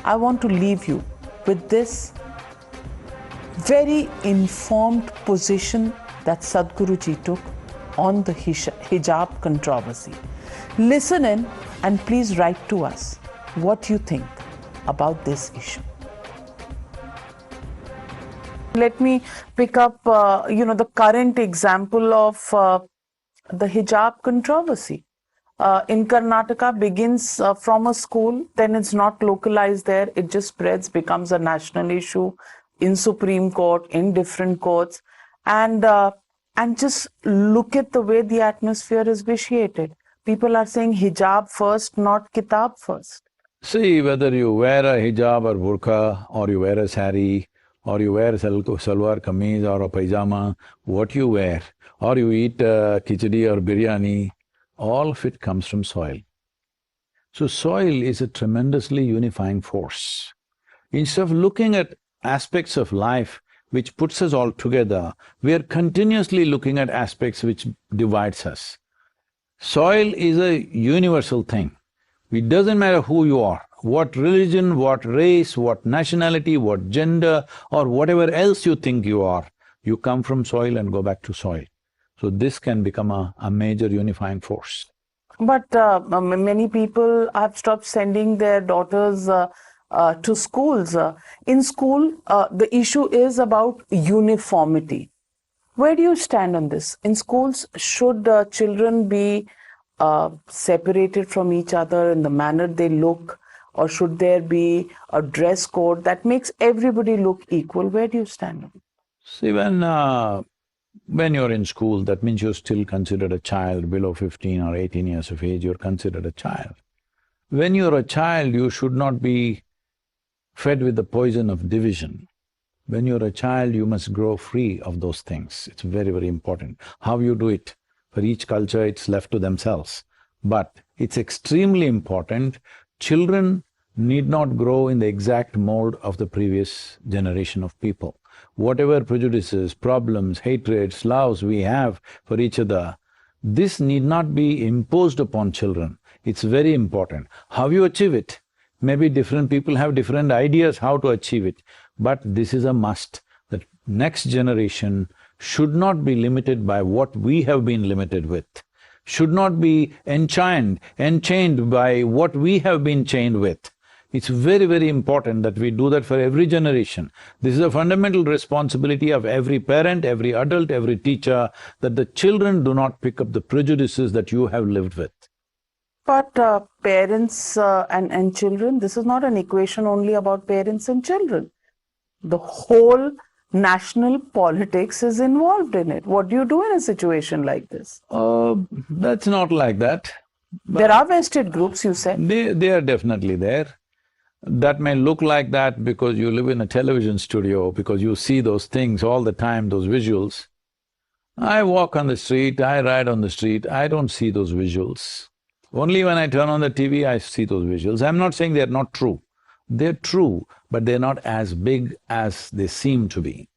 I want to leave you with this very informed position that Sadhguru ji took on the hijab controversy. Listen in and please write to us what you think about this issue. Let me pick up, the current example of the hijab controversy. In Karnataka begins from a school, then it's not localized there, it just spreads, becomes a national issue in Supreme Court, in different courts, and just look at the way the atmosphere is vitiated. People are saying hijab first, not kitab first. See, whether you wear a hijab or burqa, or you wear a sari, or you wear salwar kameez or a pajama, what you wear, or you eat khichdi or biryani, all of it comes from soil. So soil is a tremendously unifying force. Instead of looking at aspects of life which puts us all together, we are continuously looking at aspects which divides us. Soil is a universal thing. It doesn't matter who you are, what religion, what race, what nationality, what gender, or whatever else you think you are, you come from soil and go back to soil. So this can become a major unifying force. But many people have stopped sending their daughters to schools. In school, the issue is about uniformity. Where do you stand on this? In schools, should children be separated from each other in the manner they look, or should there be a dress code that makes everybody look equal? Where do you stand on it? See, when you're in school, that means you're still considered a child. Below 15 or 18 years of age, you're considered a child. When you're a child, you should not be fed with the poison of division. When you're a child, you must grow free of those things. It's very, very important. How you do it, for each culture, it's left to themselves. But it's extremely important. Children need not grow in the exact mold of the previous generation of people. Whatever prejudices, problems, hatreds, loves we have for each other, this need not be imposed upon children. It's very important. How you achieve it, maybe different people have different ideas how to achieve it, but this is a must, that next generation should not be limited by what we have been limited with, should not be enchained by what we have been chained with. It's very, very important that we do that for every generation. This is a fundamental responsibility of every parent, every adult, every teacher, that the children do not pick up the prejudices that you have lived with. But parents and children, this is not an equation only about parents and children. The whole national politics is involved in it. What do you do in a situation like this? That's not like that. There are vested groups, you said. They are definitely there. That may look like that because you live in a television studio, because you see those things all the time, those visuals. I walk on the street, I ride on the street, I don't see those visuals. Only when I turn on the TV, I see those visuals. I'm not saying they're not true. They're true, but they're not as big as they seem to be.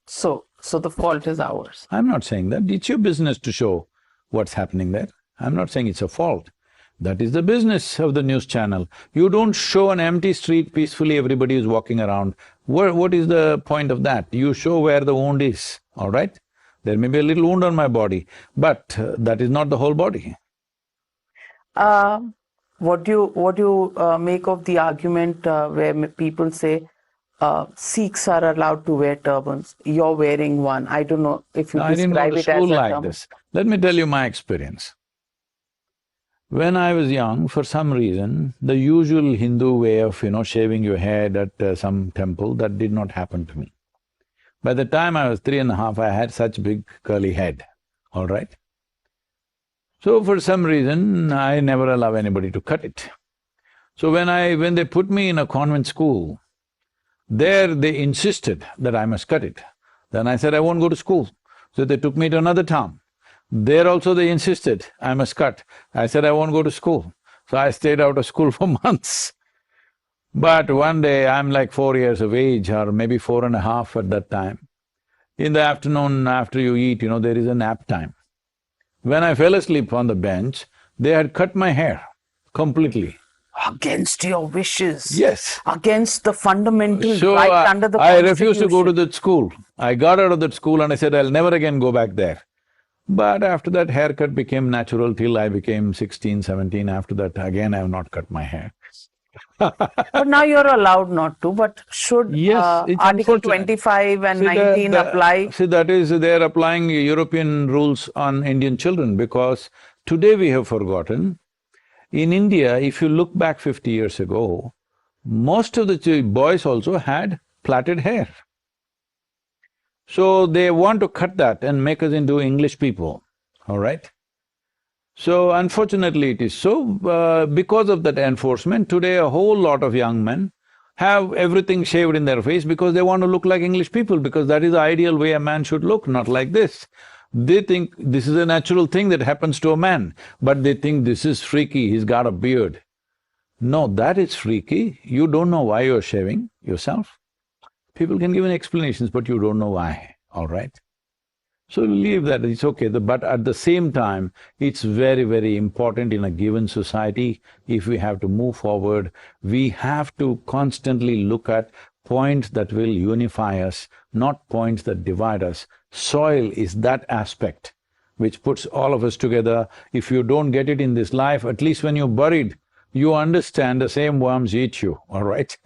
So the fault is ours. I'm not saying that. It's your business to show what's happening there. I'm not saying it's a fault. That is the business of the news channel. You don't show an empty street peacefully, everybody is walking around. What is the point of that? You show where the wound is, all right? There may be a little wound on my body, but that is not the whole body. What do you make of the argument where people say Sikhs are allowed to wear turbans? You're wearing one. I don't know if you describe it as a turban. I didn't go to school like this. Let me tell you my experience. When I was young, for some reason, the usual Hindu way of, shaving your head at some temple, that did not happen to me. By the time I was 3.5, I had such big curly head, all right? So for some reason, I never allow anybody to cut it. So when they put me in a convent school, there they insisted that I must cut it. Then I said, I won't go to school. So they took me to another town. There also they insisted, I must cut. I said, I won't go to school. So I stayed out of school for months. But one day, I'm like 4 years of age, or maybe 4.5 at that time. In the afternoon, after you eat, there is a nap time. When I fell asleep on the bench, they had cut my hair completely. against your wishes, Yes. against the fundamental So right under the I refused to go to Constitution. that school. I got out of that school and I said, I'll never again go back there. But after that, haircut became natural till I became 16, 17. After that, again, I have not cut my hair. But now you're allowed not to, but should Yes, it's Article unfortunate. 25 and See, 19 apply? see, that is, they're applying European rules on Indian children because today we have forgotten. In India, if you look back 50 years ago, most of the boys also had plaited hair. So they want to cut that and make us into English people, all right? So unfortunately it is so, because of that enforcement, today a whole lot of young men have everything shaved in their face because they want to look like English people, because that is the ideal way a man should look, not like this. They think this is a natural thing that happens to a man, but they think this is freaky, he's got a beard. No, that is freaky. You don't know why you're shaving yourself. People can give an explanations, but you don't know why, all right? So leave that, it's okay, but at the same time, it's very, very important in a given society. If we have to move forward, we have to constantly look at points that will unify us, not points that divide us. Soil is that aspect which puts all of us together. If you don't get it in this life, at least when you're buried, you understand the same worms eat you, all right?